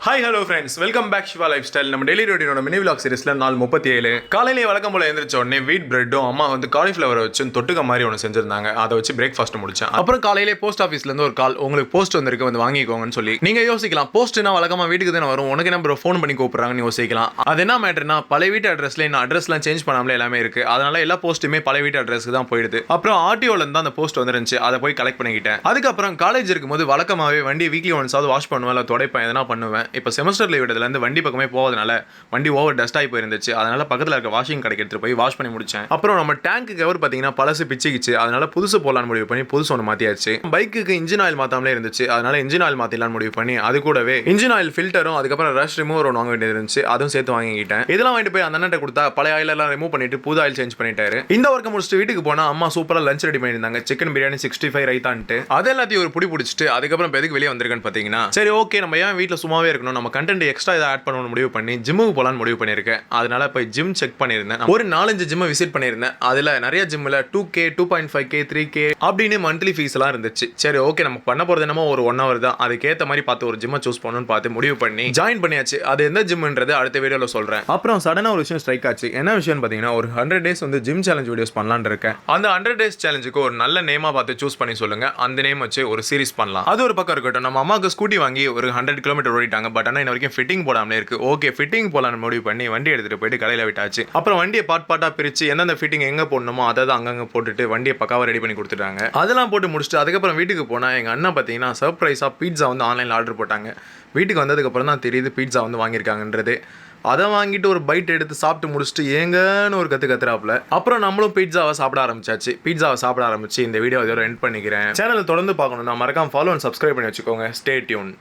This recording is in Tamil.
Hi hello friends, welcome back Shiva lifestyle. நம்ம டெய்லி ரொட்டீனோட மினி விலாக் சீரிஸ்ல நாள் 37. காலையிலேயே வழக்கம் போல எழுந்திரிச்ச உடனே வீட் பிரெட்டும் அம்மா வந்து காலிஃப்ளவரை வச்சு தொட்டுக்க மாதிரி ஒன்று செஞ்சிருந்தாங்க. அதை வச்சு பிரேக்ஃபாஸ்ட் முடிச்சேன். அப்புறம் காலையிலே போஸ்ட் ஆஃபீஸ்ல இருந்து ஒரு கால், உங்களுக்கு போஸ்ட் வந்திருக்கு, வந்து வாங்கிக்கோங்கன்னு சொல்லி. நீங்க யோசிக்கலாம், போஸ்ட்னா வழக்கமா வீட்டுக்கு தானே வரும், உனக்கு என்ன ப்ரோ ஃபோன் பண்ணி கூப்பிடுறாங்கன்னு யோசிக்கலாம். அது என்ன மேட்டர்னா, பழைய வீட்டு அட்ரஸ்ல இன்னும் அட்ரஸ்லாம் சேஞ்ச் பண்ணாமலே எல்லாமே இருக்கு. அதனால எல்லா போஸ்ட்டுமே பழைய வீட்டு அட்ரஸ்க்கு தான் போயிடுது. அப்புறம் ஆர்டிஓல இருந்து அந்த போஸ்ட் வந்துருந்துச்சு, அதை போய் கலெக்ட் பண்ணிக்கிட்டேன். அதுக்கப்புறம் காலேஜ் இருக்கும்போது வழக்கமாவே வண்டி வீக்லி ஒன்ஸாவது வாஷ் பண்ணுவேன், இல்லை துடைப்பேன், எதனா பண்ணுவேன். இப்போ செமஸ்டர் லீவ் இருந்து வண்டி பக்கமே போவதனால வண்டி ஓவர் டஸ்ட் ஆகி போயிருந்துச்சு. அதனால பக்கத்தில் இருக்க வாஷிங் கடைக்கு எடுத்துட்டு போய் வாஷ் பண்ணி முடிச்சேன். அப்புறம் நம்ம டேங்க் கவர் பார்த்தீங்கன்னா பழசு பிச்சுக்கிச்சு. அதனால புதுசு போடலான்னு முடிவு பண்ணி புதுசு ஒன்று மாத்தியாச்சு. பைக்குக்கு இன்ஜின் ஆயில் மாத்தாமலே இருந்துச்சு. அதனால இன்ஜின் ஆயில் மாத்திடலான்னு முடிவு பண்ணி அது கூடவே இன்ஜின் ஆயில் ஃபில்டரும் அதுக்கப்புறம் ரஷ் ரிமூவர் ஒன்று வாங்க வேண்டியது இருந்துச்சு. அதுவும் சேர்த்து வாங்கிக்கிட்டேன். இதெல்லாம் வாங்கிட்டு போய் அந்த அண்ணன் கொடுத்தா பழைய ஆயில் எல்லாம் ரிமூவ் பண்ணிட்டு புது ஆயில் சேஞ்ச் பண்ணிட்டாரு. இந்த ஒர்க்கை முடிச்சுட்டு வீட்டுக்கு போனா அம்மா சூப்பரா லஞ்ச் ரெடி பண்ணியிருந்தாங்க. சிக்கன் பிரியாணி 65 ரைத்தான்ட்டு அது எல்லாத்தையும் ஒரு புடி பிடிச்சிட்டு அதுக்கப்புறம் எதுக்கு வெளியே வந்திருக்கேன்னு பார்த்தீங்கன்னா, சரி ஓகே நம்ம ஏன் வீட்டில் சும்மாவே இருக்கணும், நம்ம கண்டென்ட் எக்ஸ்ட்ரா இதை ஆட் பண்ணணும்னு முடிவு பண்ணி ஜிம்முக்கு போகலான்னு முடிவு பண்ணியிருக்கேன். அதனால போய் ஜிம் செக் பண்ணியிருந்தேன். ஒரு 4-5 ஜிம்மை விசிட் பண்ணியிருந்தேன். அதில் நிறைய ஜிம்மில் 2K 2.5K 3K அப்படின்னு மந்த்லி ஃபீஸ் எல்லாம் இருந்துச்சு. சரி ஓகே நம்ம பண்ண போகிறது என்னமோ ஒரு 1 hour தான், அதுக்கேற்ற மாதிரி பார்த்து ஒரு ஜிம்மை சூஸ் பண்ணணும்னு பார்த்து முடிவு பண்ணி ஜாயின் பண்ணியாச்சு. அது எந்த ஜிம்ன்றது அடுத்த வீடியோவில் சொல்கிறேன். அப்புறம் சடனாக ஒரு விஷயம் ஸ்ட்ரைக் ஆச்சு. என்ன விஷயம்னு பார்த்தீங்கன்னா, ஒரு 100 days வந்து ஜிம் சேலஞ்ச் வீடியோஸ் பண்ணலான்னு இருக்கேன். அந்த 100 days சேலஞ்சுக்கு ஒரு நல்ல நேமாக பார்த்து சூஸ் பண்ணி சொல்லுங்க. அந்த நேம் வச்சு ஒரு சீரிஸ் பண்ணலாம். அது ஒரு பக்கம் இருக்கட்டும். நம்ம அம்மாவுக்கு ஸ்கூட்டி வாங்கி ஒரு 100 கிலோமீட்டர் ஓடிட்டாங்க. பட் ஆனால் இன்ன வரைக்கும் ஃபிட்டிங் போடாமலே இருக்கு. ஓகே ஃபிட்டிங் போலான்னு முடிவு பண்ணி வண்டி எடுத்துட்டு போயிட்டு கடையில் விட்டாச்சு. அப்புறம் வண்டியை பார்ட்டாக பிரித்து எந்தெந்த ஃபிட்டிங் எங்கே போடணுமோ அதை அங்கங்கே போட்டுட்டு வண்டியை பக்காவாக ரெடி பண்ணி கொடுத்துட்டாங்க. அதெல்லாம் போட்டு முடிச்சுட்டு அதுக்கப்புறம் வீட்டுக்கு போனால் எங்கள் அண்ணா பார்த்தீங்கன்னா சர்ப்ரைஸாக பீட்சா வந்து ஆன்லைனில் ஆர்டர் போட்டாங்க. வீட்டுக்கு வந்ததுக்கப்புறம் தான் தெரியுது பீட்சா வந்து வாங்கியிருக்காங்கன்றது. அதை வாங்கிட்டு ஒரு பைட் எடுத்து சாப்பிட்டு முடிச்சுட்டு ஏங்கன்னு ஒரு கத்துறாப்புல. அப்புறம் நம்மளும் பீட்சாவை சாப்பிட ஆரம்பிச்சாச்சு. பீட்சாவை சாப்பிட ஆரம்பிச்சு இந்த வீடியோ இதோட எண்ட் பண்ணிக்கிறேன். சேனலை தொடர்ந்து பார்க்கணும், நான் மறக்காம ஃபாலோ அண்ட் சப்ஸ்கிரைப் பண்ணி வச்சுக்கோங்க. Stay tune.